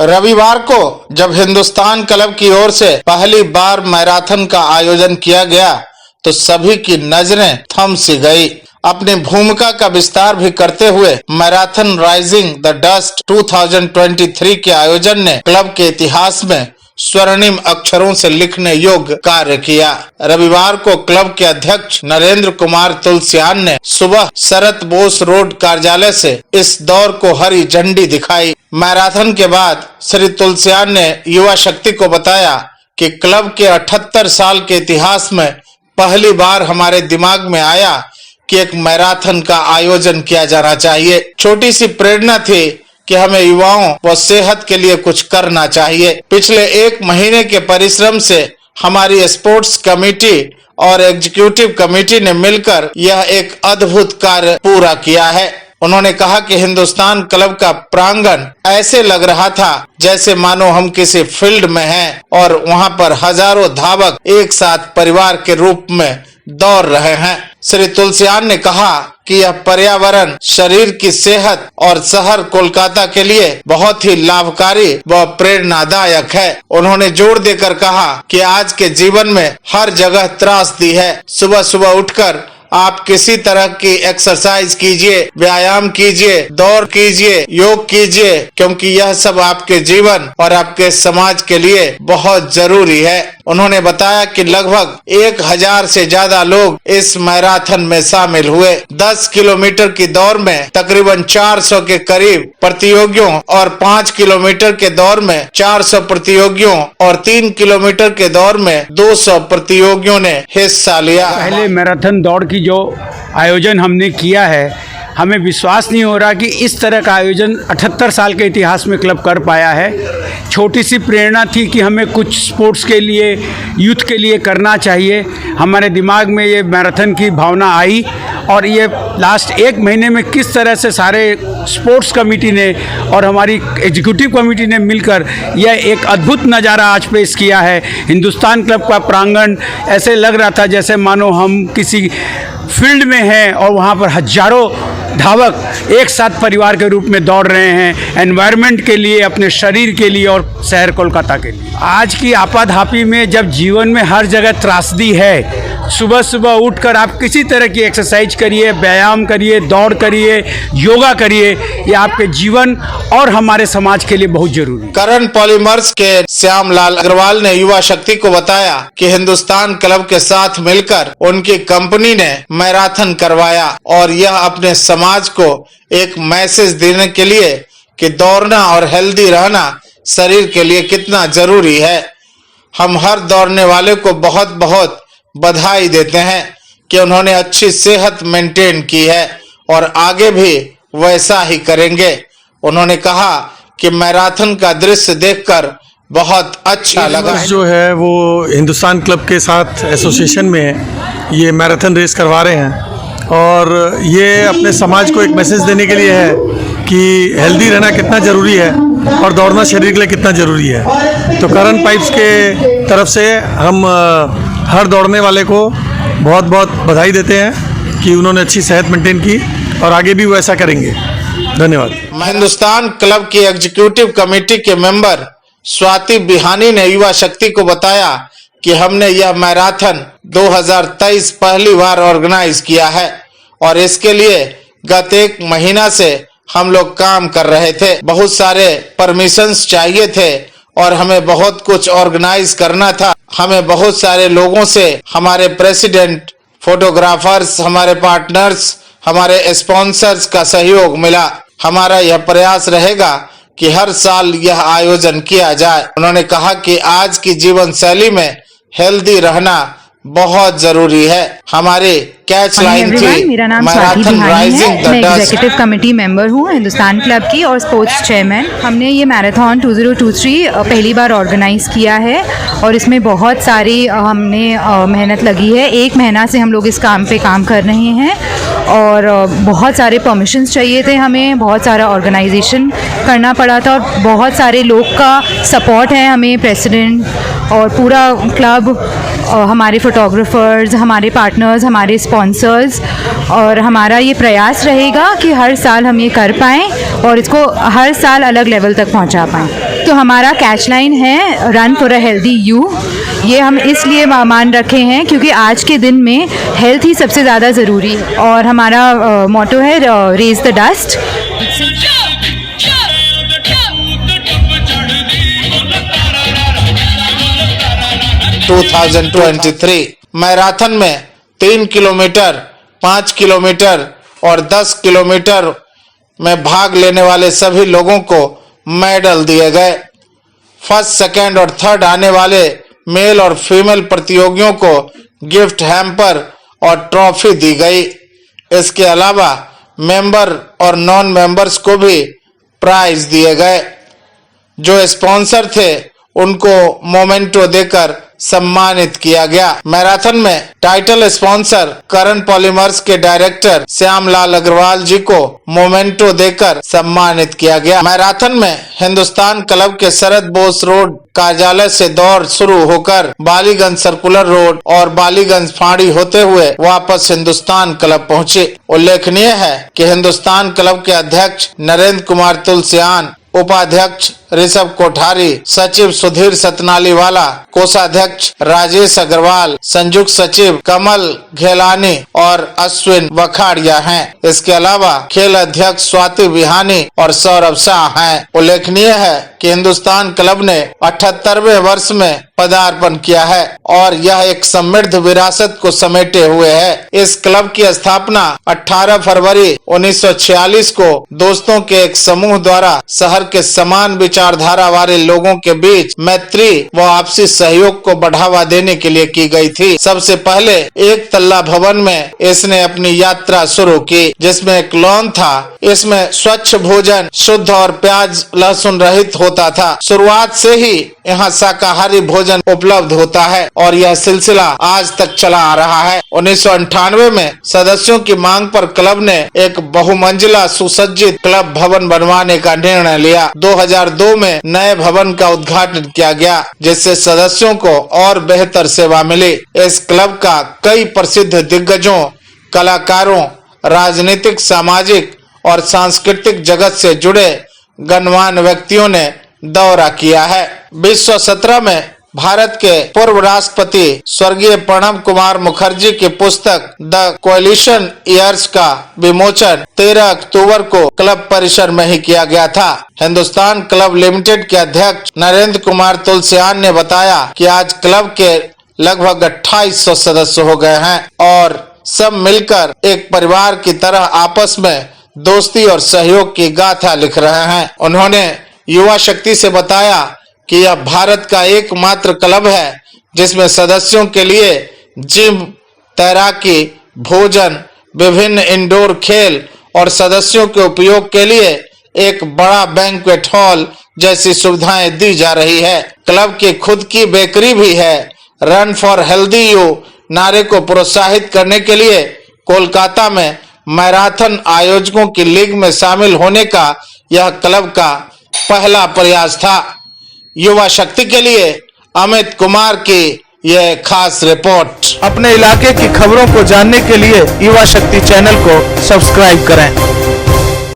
रविवार को जब हिंदुस्तान क्लब की ओर से पहली बार मैराथन का आयोजन किया गया तो सभी की नजरें थम सी गई। अपनी भूमिका का विस्तार भी करते हुए मैराथन राइजिंग द डस्ट 2023 के आयोजन ने क्लब के इतिहास में स्वर्णिम अक्षरों से लिखने योग्य कार्य किया। रविवार को क्लब के अध्यक्ष नरेंद्र कुमार तुलसियान ने सुबह शरत बोस रोड कार्यालय से इस दौड़ को हरी झंडी दिखाई। मैराथन के बाद श्री तुलसियान ने युवा शक्ति को बताया कि क्लब के 78 साल के इतिहास में पहली बार हमारे दिमाग में आया कि एक मैराथन का आयोजन किया जाना चाहिए। छोटी सी प्रेरणा थी कि हमें युवाओं व सेहत के लिए कुछ करना चाहिए। पिछले 1 महीने के परिश्रम से हमारी स्पोर्ट्स कमेटी और एग्जीक्यूटिव कमेटी ने मिलकर यह एक अद्भुत कार्य पूरा किया है। उन्होंने कहा कि हिंदुस्तान क्लब का प्रांगण ऐसे लग रहा था जैसे मानो हम किसी फील्ड में हैं और वहां पर हजारों धावक एक साथ परिवार के रूप में दौड़ रहे हैं। श्री तुलसियान ने कहा कि यह पर्यावरण, शरीर की सेहत और शहर कोलकाता के लिए बहुत ही लाभकारी व प्रेरणादायक है। उन्होंने जोर देकर कहा कि आज के जीवन में हर जगह त्रासदी है। सुबह सुबह उठकर आप किसी तरह की एक्सरसाइज कीजिए, व्यायाम कीजिए, दौड़ कीजिए, योग कीजिए, क्योंकि यह सब आपके जीवन और आपके समाज के लिए बहुत जरूरी है। उन्होंने बताया कि लगभग 1000 से ज्यादा लोग इस मैराथन में शामिल हुए। 10 किलोमीटर की दौड़ में तकरीबन 400 के करीब प्रतियोगियों और 5 किलोमीटर के दौड़ में 400 प्रतियोगियों और 3 किलोमीटर के दौड़ में 200 प्रतियोगियों ने हिस्सा लिया। पहले मैराथन दौड़ की जो आयोजन हमने किया है, हमें विश्वास नहीं हो रहा कि इस तरह का आयोजन 78 साल के इतिहास में क्लब कर पाया है। छोटी सी प्रेरणा थी कि हमें कुछ स्पोर्ट्स के लिए, यूथ के लिए करना चाहिए। हमारे दिमाग में ये मैराथन की भावना आई और ये लास्ट 1 महीने में किस तरह से सारे स्पोर्ट्स कमेटी ने और हमारी एग्जीक्यूटिव कमेटी ने मिलकर यह एक अद्भुत नज़ारा आज पेश किया है। हिंदुस्तान क्लब का प्रांगण ऐसे लग रहा था जैसे मानो हम किसी फील्ड में हैं और वहाँ पर हजारों धावक एक साथ परिवार के रूप में दौड़ रहे हैं, एनवायरनमेंट के लिए, अपने शरीर के लिए और शहर कोलकाता के लिए। आज की आपाधापी में जब जीवन में हर जगह त्रासदी है, सुबह सुबह उठकर आप किसी तरह की एक्सरसाइज करिए, व्यायाम करिए, दौड़ करिए, योगा करिए, ये आपके जीवन और हमारे समाज के लिए बहुत जरूरी है। करण पॉलीमर्स के श्यामलाल अग्रवाल ने युवा शक्ति को बताया कि हिंदुस्तान क्लब के साथ मिलकर उनकी कंपनी ने मैराथन करवाया और यह अपने समाज को एक मैसेज देने के लिए कि दौड़ना और हेल्दी रहना शरीर के लिए कितना जरूरी है। हम हर दौड़ने वाले को बहुत बहुत बधाई देते हैं कि उन्होंने अच्छी सेहत मेंटेन की है और आगे भी वैसा ही करेंगे। उन्होंने कहा कि मैराथन का दृश्य देखकर बहुत अच्छा लगा। जो है वो हिंदुस्तान क्लब के साथ एसोसिएशन में ये मैराथन रेस करवा रहे हैं और ये अपने समाज को एक मैसेज देने के लिए है कि हेल्दी रहना कितना ज़रूरी है और दौड़ना शरीर के लिए कितना ज़रूरी है। तो करण पाइप्स के तरफ से हम हर दौड़ने वाले को बहुत बहुत बधाई देते हैं कि उन्होंने अच्छी सेहत मेंटेन की और आगे भी वो ऐसा करेंगे। धन्यवाद। हिंदुस्तान क्लब की एग्जीक्यूटिव कमेटी के मेंबर स्वाति बिहानी ने युवा शक्ति को बताया कि हमने यह मैराथन 2023 पहली बार ऑर्गेनाइज किया है और इसके लिए गत 1 महीना से हम लोग काम कर रहे थे। बहुत सारे परमिशंस चाहिए थे और हमें बहुत कुछ ऑर्गेनाइज करना था। हमें बहुत सारे लोगों से, हमारे प्रेसिडेंट, फोटोग्राफर्स, हमारे पार्टनर्स, हमारे स्पॉन्सर्स का सहयोग मिला। हमारा यह प्रयास रहेगा कि हर साल यह आयोजन किया जाए। उन्होंने कहा कि आज की जीवन शैली में हेल्दी रहना बहुत जरूरी है। हमारे कैच लाइन थी मेरा नाम स्वाति बिहानी है। मैं एग्जीक्यूटिव कमेटी मेंबर हूँ हिंदुस्तान क्लब की और स्पोर्ट्स चेयरमैन। हमने ये मैराथन 2023 पहली बार ऑर्गेनाइज किया है और इसमें बहुत सारी हमने मेहनत लगी है। 1 महीना से हम लोग इस काम पे काम कर रहे हैं और बहुत सारे परमिशंस चाहिए थे हमें, बहुत सारा ऑर्गेनाइजेशन करना पड़ा था और बहुत सारे लोग का सपोर्ट है हमें, प्रेसिडेंट और पूरा क्लब, हमारे फोटोग्राफर्स, हमारे पार्टनर्स, हमारे स्पॉन्सर्स, और हमारा ये प्रयास रहेगा कि हर साल हम ये कर पाएँ और इसको हर साल अलग लेवल तक पहुंचा पाएँ। तो हमारा कैच लाइन है run for a healthy you. ये हम इसलिए मान रखे हैं क्योंकि आज के दिन में हेल्थ ही सबसे ज़्यादा ज़रूरी है, और हमारा मोटो है रेज द डस्ट। 2023 मैराथन में 3 किलोमीटर, 5 किलोमीटर और 10 किलोमीटर में भाग लेने वाले सभी लोगों को मेडल दिए गए। फर्स्ट, सेकंड और थर्ड आने वाले मेल और फीमेल प्रतियोगियों को गिफ्ट हैम्पर और ट्रॉफी दी गई। इसके अलावा मेंबर और नॉन मेंबर्स को भी प्राइज दिए गए। जो स्पॉन्सर थे उनको मोमेंटो देकर सम्मानित किया गया। मैराथन में टाइटल स्पॉन्सर करण पॉलीमर्स के डायरेक्टर श्यामलाल अग्रवाल जी को मोमेंटो देकर सम्मानित किया गया। मैराथन में हिंदुस्तान क्लब के शरद बोस रोड कार्यालय से दौड़ शुरू होकर बालीगंज सर्कुलर रोड और बालीगंज फाड़ी होते हुए वापस हिंदुस्तान क्लब पहुंचे। उल्लेखनीय है कि हिंदुस्तान क्लब के अध्यक्ष नरेंद्र कुमार तुलसियान, उपाध्यक्ष ऋषभ कोठारी, सचिव सुधीर सतनालीवाला, कोषाध्यक्ष राजेश अग्रवाल, संयुक्त सचिव कमल घेलानी और अश्विन वखाड़िया हैं। इसके अलावा खेल अध्यक्ष स्वाति बिहानी और सौरभ शाह हैं। उल्लेखनीय है कि हिंदुस्तान क्लब ने 78वें वर्ष में पदार्पण किया है और यह एक समृद्ध विरासत को समेटे हुए है। इस क्लब की स्थापना 18 फरवरी 1946 को दोस्तों के एक समूह द्वारा शहर के समान विचारधारा वाले लोगों के बीच मैत्री व आपसी सहयोग को बढ़ावा देने के लिए की गई थी। सबसे पहले एक तल्ला भवन में इसने अपनी यात्रा शुरू की, जिसमें एक लॉन था। इसमें स्वच्छ भोजन, शुद्ध और प्याज लहसुन रहित होता था। शुरुआत से ही यहाँ शाकाहारी भोजन उपलब्ध होता है और यह सिलसिला आज तक चला आ रहा है। 1998 में सदस्यों की मांग पर क्लब ने एक बहुमंजिला सुसज्जित क्लब भवन बनवाने का निर्णय लिया। 2002 में नए भवन का उद्घाटन किया गया, जिससे सदस्यों को और बेहतर सेवा मिली। इस क्लब का कई प्रसिद्ध दिग्गजों, कलाकारों, राजनीतिक, सामाजिक और सांस्कृतिक जगत से जुड़े गणमान्य व्यक्तियों ने दौरा किया है। 2017 में भारत के पूर्व राष्ट्रपति स्वर्गीय प्रणब कुमार मुखर्जी की पुस्तक द कोएलिशन ईयर्स का विमोचन 13 अक्टूबर को क्लब परिसर में ही किया गया था। हिंदुस्तान क्लब लिमिटेड के अध्यक्ष नरेंद्र कुमार तुलसियान ने बताया कि आज क्लब के लगभग 2800 सदस्य हो गए हैं और सब मिलकर एक परिवार की तरह आपस में दोस्ती और सहयोग की गाथा लिख रहे हैं। उन्होंने युवा शक्ति से बताया कि यह भारत का एकमात्र क्लब है जिसमें सदस्यों के लिए जिम, तैराकी, भोजन, विभिन्न इंडोर खेल और सदस्यों के उपयोग के लिए एक बड़ा बैंक्वेट हॉल जैसी सुविधाएं दी जा रही है। क्लब की खुद की बेकरी भी है। रन फॉर हेल्दी यू नारे को प्रोत्साहित करने के लिए कोलकाता में मैराथन आयोजकों की लीग में शामिल होने का यह क्लब का पहला प्रयास था। युवा शक्ति के लिए अमित कुमार की यह खास रिपोर्ट। अपने इलाके की खबरों को जानने के लिए युवा शक्ति चैनल को सब्सक्राइब करें।